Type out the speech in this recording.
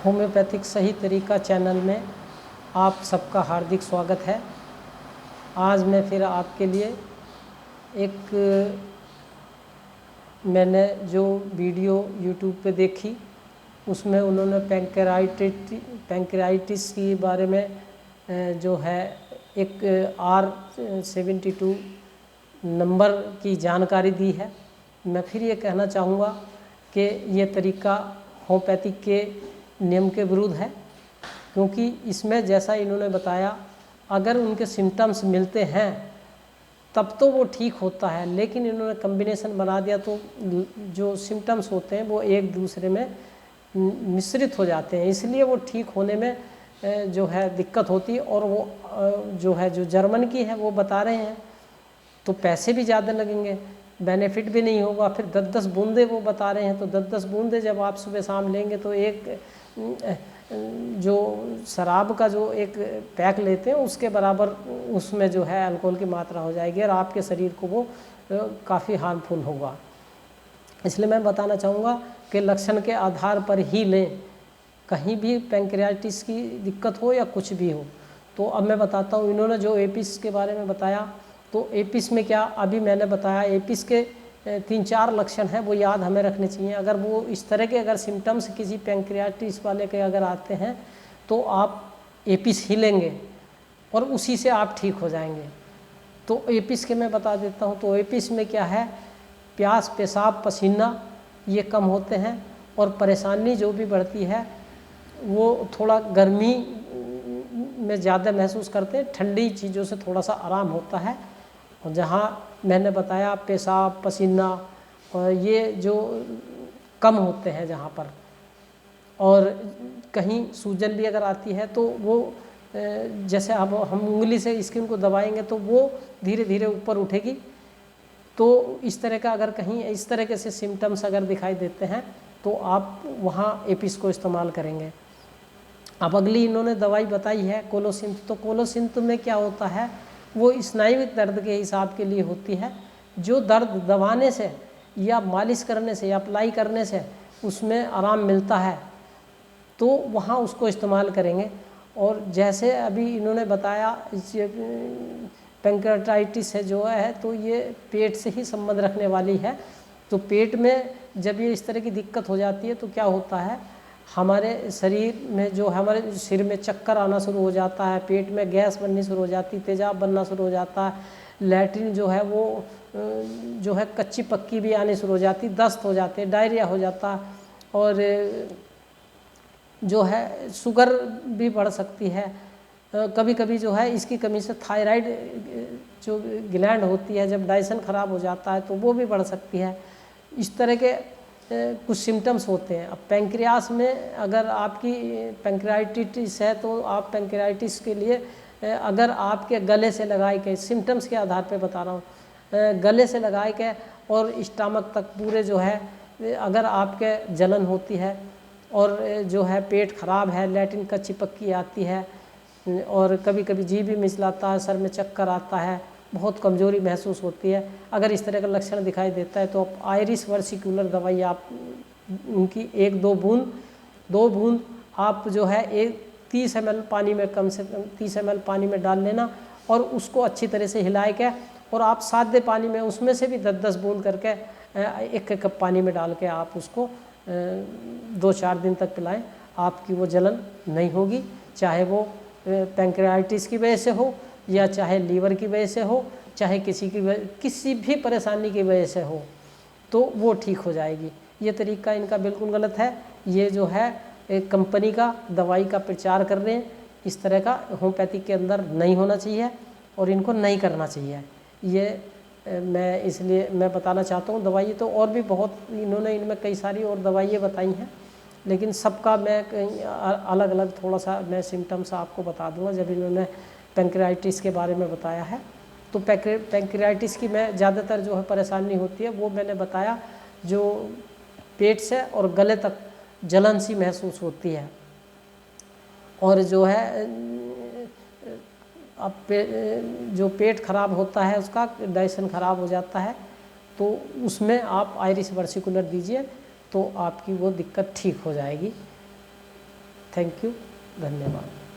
Homeopathic सही तरीका channel में आप सबका हार्दिक स्वागत है। आज मैं फिर आपके लिए एक मैंने जो वीडियो YouTube पे देखी उसमें उन्होंने पैंक्रेयाटिस के बारे में जो है एक R72 नंबर की जानकारी दी है। मैं फिर ये कहना चाहूँगा कि ये तरीका होम्योपैथिक के नियम के विरुद्ध है, क्योंकि इसमें जैसा इन्होंने बताया अगर उनके सिम्टम्स मिलते हैं तब तो वो ठीक होता है, लेकिन इन्होंने कम्बिनेशन बना दिया तो जो सिम्टम्स होते हैं वो एक दूसरे में मिश्रित हो जाते हैं, इसलिए वो ठीक होने में जो है दिक्कत होती है। और वो जो जर्मन की है वो बता रहे हैं तो पैसे भी ज़्यादा लगेंगे, बेनिफिट भी नहीं होगा। फिर 10-10 बूंदे वो बता रहे हैं, तो 10-10 बूंदे जब आप सुबह शाम लेंगे तो एक जो शराब का जो एक पैक लेते हैं उसके बराबर उसमें जो है अल्कोहल की मात्रा हो जाएगी और आपके शरीर को वो काफ़ी हार्मफुल होगा। इसलिए मैं बताना चाहूँगा कि लक्षण के आधार पर ही लें, कहीं भी पैंक्रेयाटिस की दिक्कत हो या कुछ भी हो। तो अब मैं बताता हूँ इन्होंने जो एपिस के बारे में बताया, तो एपिस में क्या अभी मैंने बताया, एपिस के 3-4 लक्षण हैं वो याद हमें रखने चाहिए। अगर वो इस तरह के अगर सिम्टम्स किसी पैंक्रेयाटिस वाले के अगर आते हैं तो आप एपिस ही लेंगे और उसी से आप ठीक हो जाएंगे। तो एपिस के मैं बता देता हूँ। तो एपिस में क्या है, प्यास, पेशाब, पसीना ये कम होते हैं और परेशानी जो भी बढ़ती है वो थोड़ा गर्मी में ज़्यादा महसूस करते हैं, ठंडी चीज़ों से थोड़ा सा आराम होता है। और जहाँ मैंने बताया पेशाब, पसीना और ये जो कम होते हैं जहाँ पर, और कहीं सूजन भी अगर आती है तो वो जैसे अब हम उंगली से स्किन को दबाएंगे तो वो धीरे धीरे ऊपर उठेगी। तो इस तरह का अगर कहीं इस तरह के से सिम्टम्स अगर दिखाई देते हैं तो आप वहाँ एपिस को इस्तेमाल करेंगे। अब अगली इन्होंने दवाई बताई है कोलोसिंथ। तो कोलोसिंथ में क्या होता है, वो स्नायुविक दर्द के हिसाब के लिए होती है। जो दर्द दबाने से या मालिश करने से या अप्लाई करने से उसमें आराम मिलता है तो वहाँ उसको इस्तेमाल करेंगे। और जैसे अभी इन्होंने बताया पैंक्रेयाटाइटिस है जो है तो ये पेट से ही संबंध रखने वाली है। तो पेट में जब ये इस तरह की दिक्कत हो जाती है तो क्या होता है, हमारे शरीर में जो हमारे सिर में चक्कर आना शुरू हो जाता है, पेट में गैस बननी शुरू हो जाती है, तेजाब बनना शुरू हो जाता है, लैट्रिन जो है वो जो है कच्ची पक्की भी आनी शुरू हो जाती, दस्त हो जाते, डायरिया हो जाता, और जो है शुगर भी बढ़ सकती है। कभी कभी जो है इसकी कमी से थायराइड जो ग्लैंड होती है जब डाइजेशन ख़राब हो जाता है तो वो भी बढ़ सकती है। इस तरह के कुछ सिम्टम्स होते हैं। अब पैंक्रियास में अगर आपकी पैंक्रेयाटिस है तो आप पैंक्रेयाटिस के लिए अगर आपके गले से लगाए के सिम्टम्स के आधार पे बता रहा हूँ, गले से लगाए के और स्टमक तक पूरे जो है अगर आपके जलन होती है और जो है पेट खराब है, लैट्रिन कच्ची पक्की आती है और कभी कभी जी भी मिचलाता है, सर में चक्कर आता है, बहुत कमज़ोरी महसूस होती है, अगर इस तरह का लक्षण दिखाई देता है तो आप आयरिस वर्सिकुलर दवाई आप उनकी 2 बूंद आप जो है 30 ml पानी में, कम से कम 30 ml पानी में डाल लेना और उसको अच्छी तरह से हिलाए के और आप सादे पानी में उसमें से भी 10-10 बूंद करके 1 कप पानी में डाल के आप उसको 2-4 दिन तक पिलाएं। आपकी वो जलन नहीं होगी, चाहे वो पैंक्रेयाटिस की वजह से हो या चाहे लीवर की वजह से हो, चाहे किसी भी परेशानी की वजह से हो, तो वो ठीक हो जाएगी। ये तरीका इनका बिल्कुल गलत है। ये जो है एक कंपनी का दवाई का प्रचार कर रहे हैं, इस तरह का होम्योपैथिक के अंदर नहीं होना चाहिए और इनको नहीं करना चाहिए। ये मैं इसलिए मैं बताना चाहता हूँ। दवाई तो और भी बहुत इन्होंने इनमें कई सारी और दवाइयाँ बताई हैं, लेकिन सबका मैं कहीं अलग अलग थोड़ा सा मैं सिम्टम्स आपको बता दूंगा। जब इन्होंने पैंक्रेयाटिस के बारे में बताया है तो पैंक्रेयाटिस की मैं ज़्यादातर जो है परेशानी होती है वो मैंने बताया, जो पेट से और गले तक जलन सी महसूस होती है और जो है अब जो पेट खराब होता है उसका डाइजेशन खराब हो जाता है, तो उसमें आप आयरिस वर्सिकुलर दीजिए तो आपकी वो दिक्कत ठीक हो जाएगी। थैंक यू, धन्यवाद।